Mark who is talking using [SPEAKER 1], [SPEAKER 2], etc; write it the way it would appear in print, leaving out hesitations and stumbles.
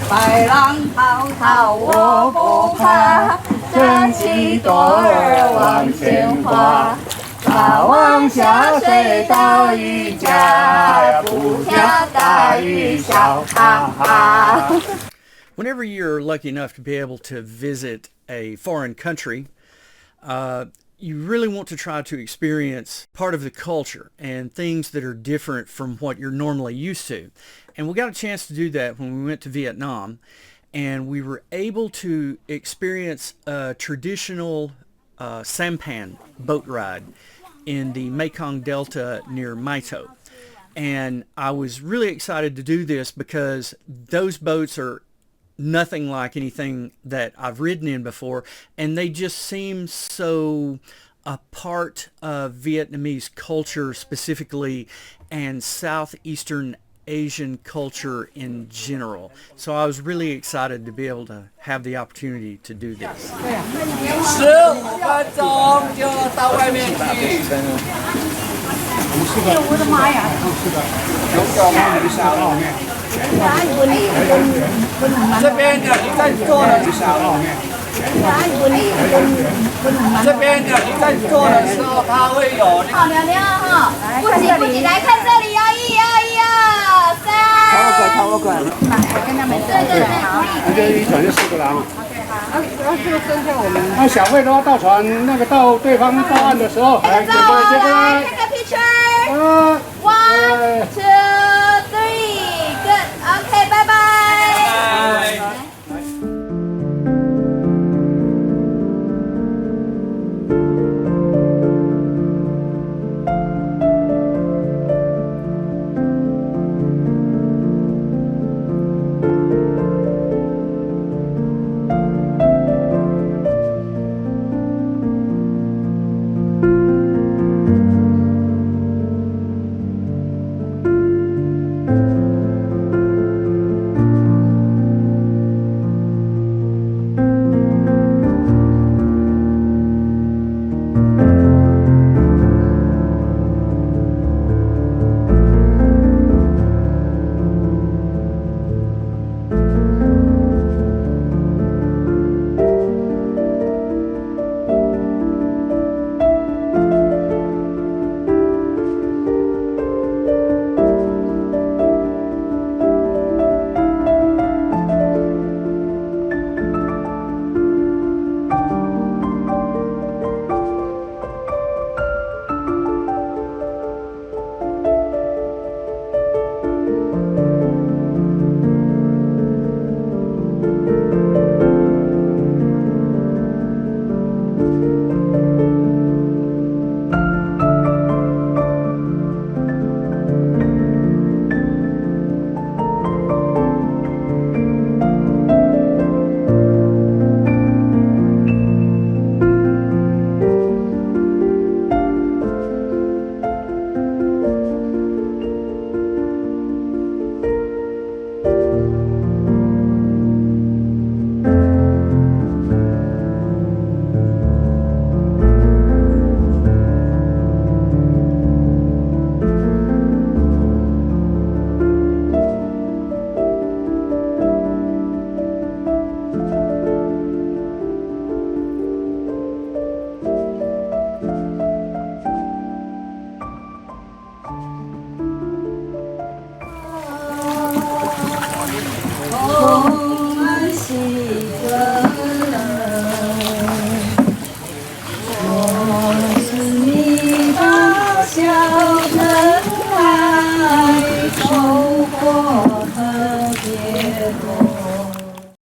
[SPEAKER 1] 白浪滔滔我不怕，撑起舵儿往前划。把望下水到一家，不挑大鱼小哈哈。
[SPEAKER 2] Whenever you're lucky enough to be able to visit a foreign country, you really want to try to experience part of the culture and things that are different from what you're normally used to. And we got a chance to do that when we went to Vietnam, and we were able to experience a traditional Sampan boat ride in the Mekong Delta near My Tho. And I was really excited to do this because those boats are nothing like anything that I've ridden in before, and they just seem so a part of Vietnamese culture specifically and Southeastern Asian culture in general. So I was really excited to be able to have the opportunity to do this.
[SPEAKER 1] 15分钟就到外面去。我的妈呀！这边的你在做的时候，这边的你在做的时候，它会有。好亮亮哈！不急不急，来看这里哦，1、2、1、2、3。超过，跟他们对，好。那就一船就4个人哦。这个剩下我们。那小费的话，到船那个到对方到岸的时候，来，接过来。Take a picture. 1, 2, 3, good. Okay, bye bye.